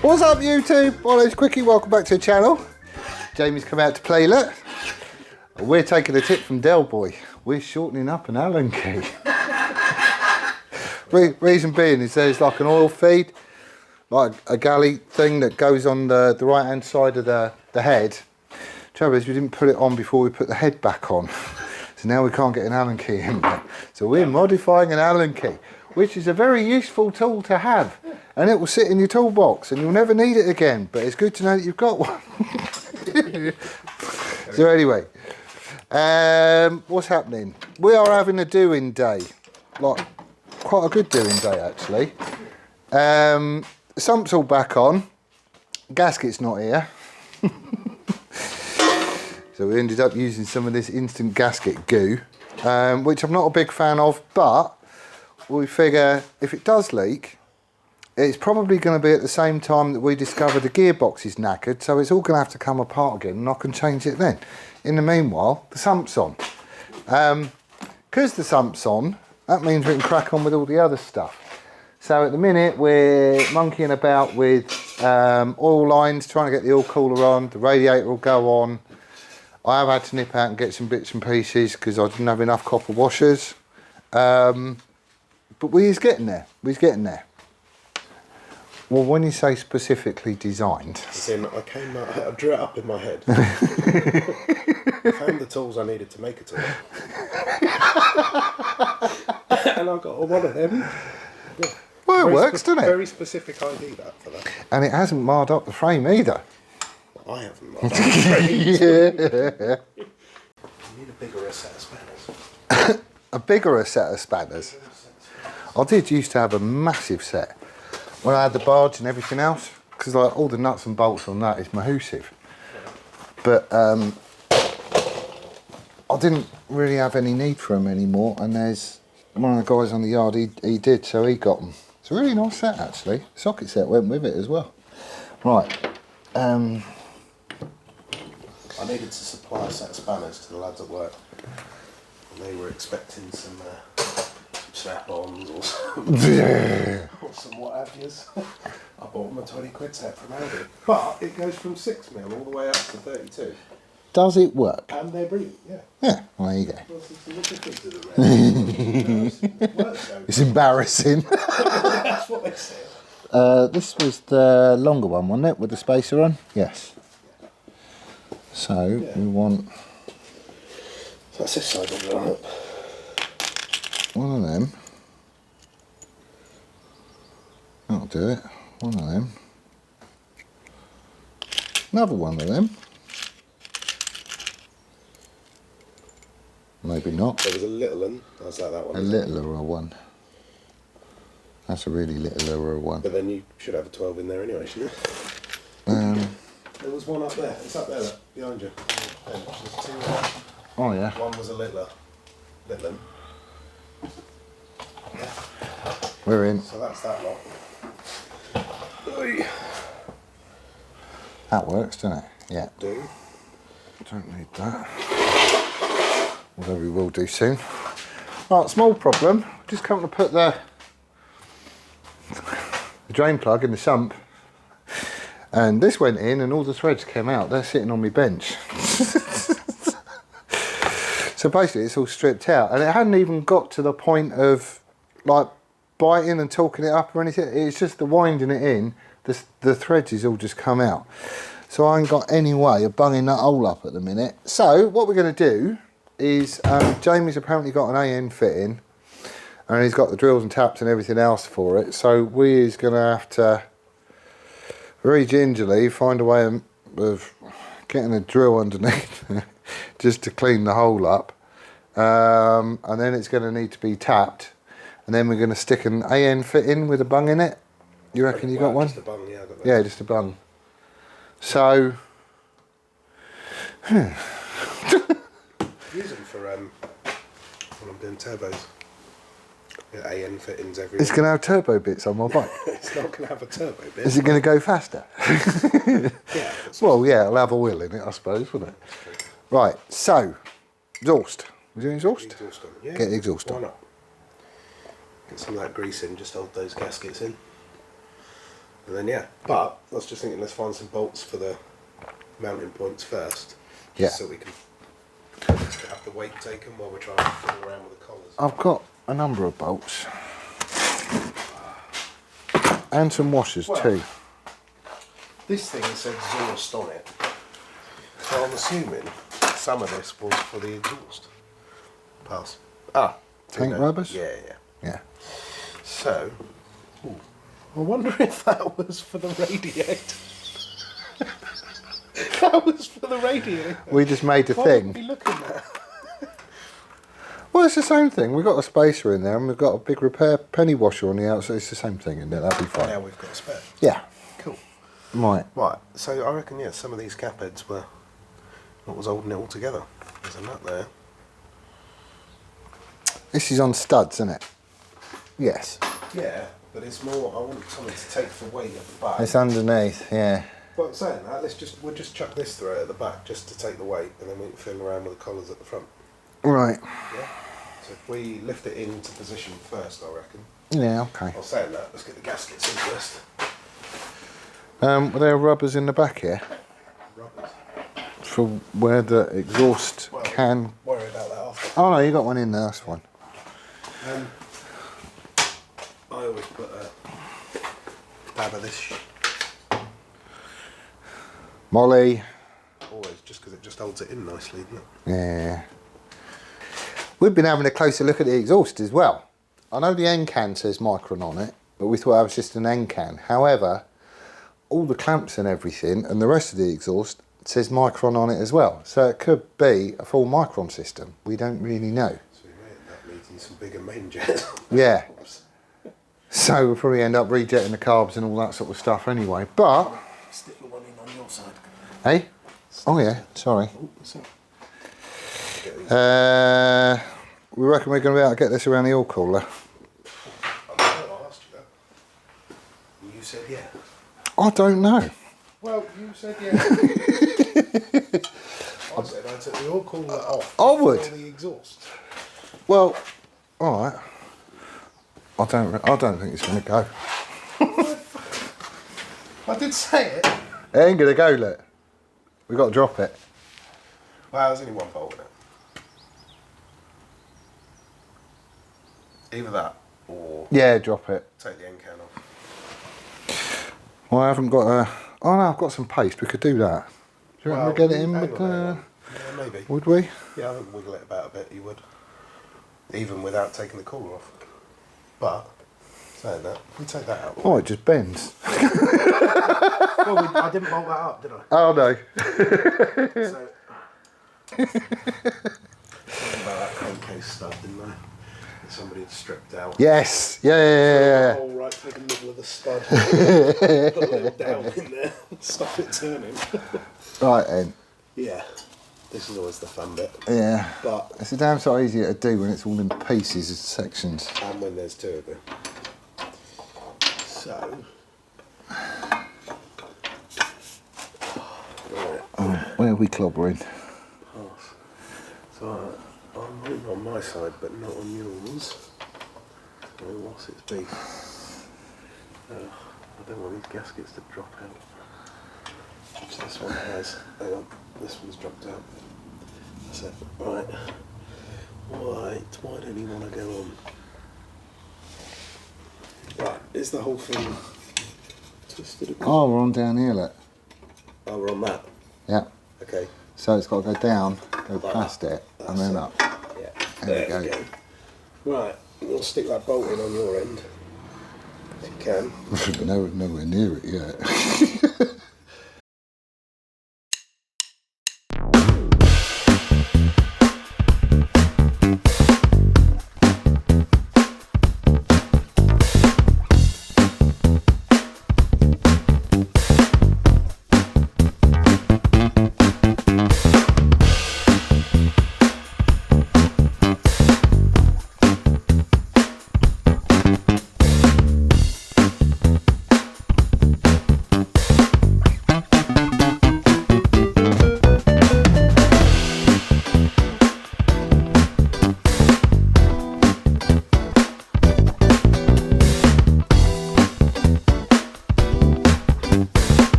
What's up YouTube? My name's Quickie, welcome back to the channel. Jamie's come out to play, look. We're taking a tip from Del Boy. We're shortening up an Allen key. Reason being is there's like an oil feed, like a galley thing that goes on the right hand side of the head. Trouble is we didn't put it on before we put the head back on. So now we can't get an Allen key in there. So we're modifying an Allen key, which is a very useful tool to have. And it will sit in your toolbox and you'll never need it again. But it's good to know that you've got one. So anyway, what's happening? We are having a doing day. Like, quite a good doing day actually. Sump's all back on. Gasket's not here. So we ended up using some of this instant gasket goo, which I'm not a big fan of, but we figure if it does leak, it's probably going to be at the same time that we discover the gearbox is knackered, so it's all going to have to come apart again and I can change it then. In the meanwhile, the sump's on. Because the sump's on, that means we can crack on with all the other stuff. So at the minute we're monkeying about with oil lines, trying to get the oil cooler on, the radiator will go on. I have had to nip out and get some bits and pieces because I didn't have enough copper washers. But we're getting there, Well, when you say specifically designed... As in, I drew it up in my head. I found the tools I needed to make a tool. And I got one of them. Yeah. Well, it works, doesn't it? Very specific ID that for that. And it hasn't marred up the frame either. Well, I haven't marred up the frame. Yeah. You need a bigger set of spanners. A bigger set of spanners. I did used to have a massive set when I had the barge and everything else, because like all the nuts and bolts on that is mahoosive. But I didn't really have any need for them anymore, and there's one of the guys on the yard, he did, so he got them. It's a really nice set actually. Socket set went with it as well. Right. I needed to supply a set of spanners to the lads at work, and they were expecting some strap-ons or some what have yous. I bought them a 20 quid set from Aldi, but it goes from 6mm all the way up to 32. Does it work? And they're brilliant, yeah. Yeah, well there you go. Well, it's a difference to the rest. It's embarrassing. That's what they say. This was the longer one, wasn't it, with the spacer on? Yes. So we want... So that's this side of the up. One of them. That'll do it. One of them. Another one of them. Maybe not. There was a little one. How's that one? A littler one. That's a really littler one. But then you should have a 12 in there anyway, shouldn't you? There was one up there. It's up there, look, behind you. There's two there. Oh yeah. One was a littler. Yeah. We're in. So that's that lot. That works, doesn't it? Yeah. Do. Don't need that. Although we will do soon. Right, small problem. Just come to put the drain plug in the sump. And this went in and all the threads came out. They're sitting on my bench. So basically it's all stripped out. And it hadn't even got to the point of like biting and torquing it up or anything. It's just the winding it in. The threads is all just come out. So I ain't got any way of bunging that hole up at the minute. So what we're going to do is, Jamie's apparently got an AN fitting and he's got the drills and taps and everything else for it. So we is going to have to very gingerly find a way of getting a drill underneath just to clean the hole up. and then it's going to need to be tapped, and then we're going to stick an AN fit in with a bung in it. You reckon you got one? Just a bung, yeah, I got that. Yeah, just a bung. So, use them for when I'm doing turbos. Get AN fittings everywhere. it's going to have turbo bits on my bike. It's not going to have a turbo bit. Is it going to go faster? Yeah. Well, yeah, it'll have a wheel in it, I suppose, wouldn't it? Right, so, exhaust. We doing exhaust? Exhaust on. Yeah. Get the exhaust Why on. not? Get some of that grease in, just hold those gaskets in. And then, yeah. But I was just thinking, let's find some bolts for the mounting points first. Yeah. So we can have the weight taken while we're trying to fiddle around with the collars. I've got a number of bolts. And some washers too. This thing said Zorst on it. So I'm assuming some of this was for the exhaust. Pass. Tank rubbers? Yeah. Yeah. So, I wonder if that was for the radiator. That was for the radiator. We just made a What thing. are we looking at? Well, it's the same thing. We've got a spacer in there and we've got a big repair penny washer on the outside. It's the same thing, isn't it? That'll be fine. Now we've got a spare. Yeah. Cool. Right. Right, so I reckon, yeah, some of these cap heads were what was holding it all together. There's a nut there. This is on studs, isn't it? Yes. Yeah, but it's more, I want something to take the weight at the back. It's underneath, yeah. But I'm saying that, we'll just chuck this through it at the back just to take the weight, and then we can fiddle around with the collars at the front. Right. Yeah? So if we lift it into position first, I reckon. Yeah, okay. I was saying that, let's get the gaskets in first. Were there rubbers in the back here? Rubbers. For where the exhaust can... Worry about that after. Oh no, you got one in there, that's one. I always put a dab of this Molly. always, just because it just holds it in nicely, doesn't it? Yeah. We've been having a closer look at the exhaust as well. I know the end can says Micron on it, but we thought that was just an end can. However, all the clamps and everything and the rest of the exhaust says Micron on it as well. So it could be a full Micron system. We don't really know. So we may end up needing some bigger main jets. Yeah. So we'll probably end up rejetting the carbs and all that sort of stuff anyway. But... Stick the one in on your side. Hey? Oh yeah, sorry. Oh, what's that? We reckon we're going to be able to get this around the oil cooler. I asked you that. You said yeah. I don't know. Well, you said yeah. I said I took the oil cooler off. I would. For the exhaust. Well, all right. I don't think it's going to go. I did say it. It ain't going to go, look. We've got to drop it. Well, there's only one bolt in it. Either that or Yeah, drop it. take the end can off. Well, I haven't got a... Oh no, I've got some paste. We could do that. Do you reckon we'll get it in hang with... on, hang on. Yeah, maybe. Would we? Yeah, I think wiggle it about a bit, you would. Even without taking the cooler off. But, saying that, we take that out. Oh, it just bends. Well, I didn't bolt that up, did I? Oh no. So, talking about that crankcase stud, didn't I? That somebody had stripped out. Yes. Yeah. Hole right through the middle of the stud. Put a little down in there. Stop it turning. Right then. Yeah. This is always the fun bit. Yeah. But It's a damn sight easier to do when it's all in pieces as sections. and when there's two of them. So. Right. Where are we clobbering? Pass. So I'm moving on my side, but not on yours. So what's its beef? I don't want these gaskets to drop out. Which this one has. Hang on, this one's dropped out. That's it. Right. Why don't you want to go on? Right, is the whole thing twisted across? Oh, we're on down here, look. Oh, we're on that. Yeah. Okay. So it's got to go down, go Like past it, and then up. Yeah. There we go. Right, we'll stick that bolt in on your end. If you can. Nowhere near it yet.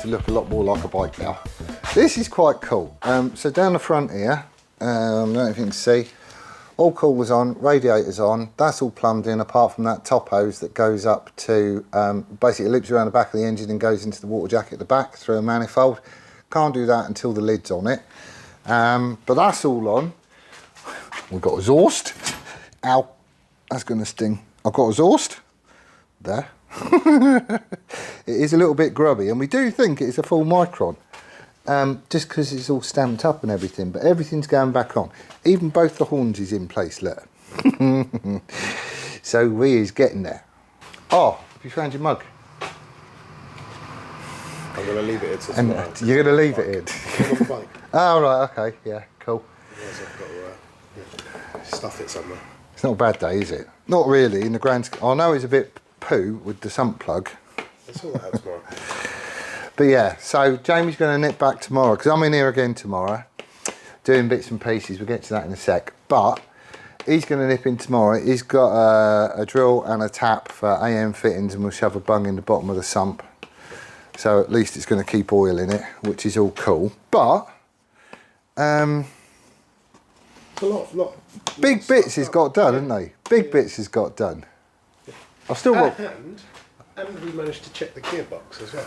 to look a lot more like a bike now. This is quite cool. So down the front here, I don't know if you can see, all coolers on, radiators on, that's all plumbed in apart from that top hose that goes up to, basically loops around the back of the engine and goes into the water jacket at the back through a manifold. Can't do that until the lid's on it. But that's all on. We've got a Zorst. Ow, that's going to sting. I've got a Zorst. There. It is a little bit grubby, and we do think it's a full micron. Just because it's all stamped up and everything, but everything's going back on. Even both the horns is in place, look. So we is getting there. Oh, have you found your mug? I'm going to leave it here till tomorrow. You're going to leave it in? Oh, right, okay, yeah, cool. Otherwise I've got to stuff it somewhere. It's not a bad day, is it? Not really, in the grand scheme. I know it's a bit poo with the sump plug. Let's sort that out tomorrow. But yeah, so Jamie's going to nip back tomorrow, because I'm in here again tomorrow, doing bits and pieces. We'll get to that in a sec. But he's going to nip in tomorrow. He's got a drill and a tap for AM fittings, and we'll shove a bung in the bottom of the sump. So at least it's going to keep oil in it, which is all cool. But a lot big bits has got done, haven't they? Big bits has got done. I've still got... And we managed to check the gearbox as well.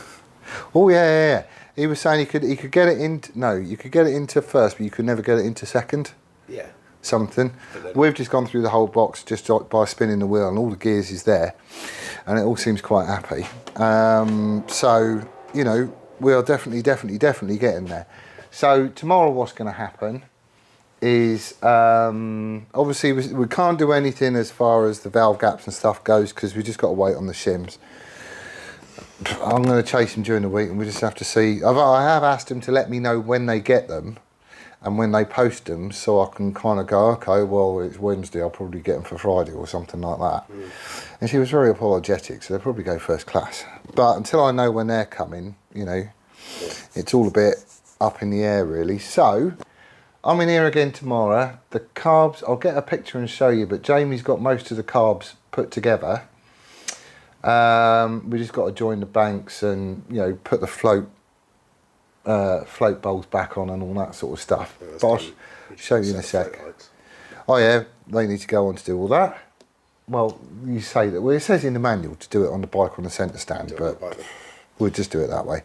Oh yeah. He was saying he could get it into... No, you could get it into first, but you could never get it into second. Yeah. Something. We've just gone through the whole box just by spinning the wheel, and all the gears is there, and it all seems quite happy. So, you know, we are definitely getting there. So tomorrow what's going to happen is, obviously we can't do anything as far as the valve gaps and stuff goes, because we just got to wait on the shims. I'm going to chase them during the week, and we just have to see. I have asked them to let me know when they get them and when they post them, so I can kind of go, okay, well, it's Wednesday, I'll probably get them for Friday or something like that. And she was very apologetic, so they'll probably go first class. But until I know when they're coming, you know, it's all a bit up in the air, really. So I'm in here again tomorrow. The carbs, I'll get a picture and show you, but Jamie's got most of the carbs put together. We just got to join the banks and, you know, put the float bowls back on and all that sort of stuff. Yeah, but I'll show you in a sec. Oh yeah, they need to go on to do all that. Well, you say that. Well, it says in the manual to do it on the bike on the centre stand, but we'll just do it that way.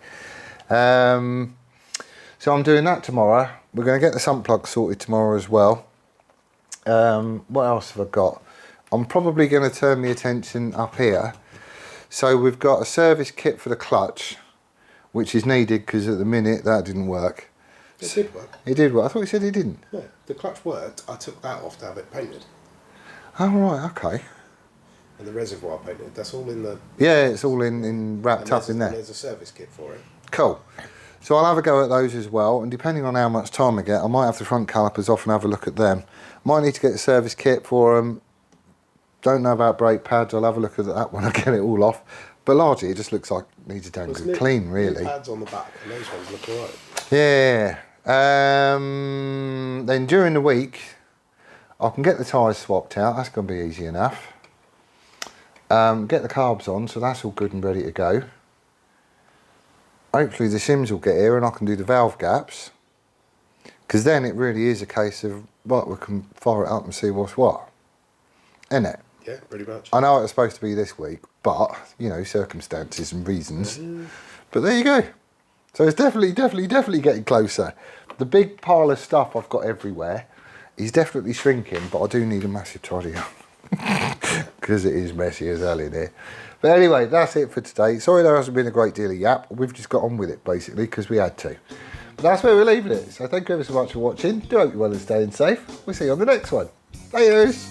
So I'm doing that tomorrow. We're going to get the sump plug sorted tomorrow as well. What else have I got? I'm probably going to turn my attention up here. So we've got a service kit for the clutch, which is needed because at the minute that didn't work. It did work. It did work. I thought you said it didn't. Yeah, the clutch worked. I took that off to have it painted. Oh right, okay. And the reservoir painted. That's all in the... Yeah, it's all in wrapped up in there. And there's a service kit for it. Cool. So I'll have a go at those as well, and depending on how much time I get, I might have the front calipers off and have a look at them. Might need to get a service kit for them. Don't know about brake pads. I'll have a look at that when I get it all off. But largely, it just looks like it needs a damn good clean, really. Pads on the back, and those ones look alright. Yeah. Then during the week, I can get the tyres swapped out. That's going to be easy enough. Get the carbs on, so that's all good and ready to go. Hopefully the shims will get here and I can do the valve gaps. Because then it really is a case of, right, we can fire it up and see what's what. Isn't it? Yeah, pretty much. I know it was supposed to be this week, but, you know, circumstances and reasons. But there you go. So it's definitely getting closer. The big pile of stuff I've got everywhere is definitely shrinking, but I do need a massive tidy up. Because it is messy as hell in here. But anyway, that's it for today. Sorry there hasn't been a great deal of yap. We've just got on with it, basically, because we had to. But that's where we're leaving it. So thank you ever so much for watching. Do hope you're well and staying safe. We'll see you on the next one. Laters.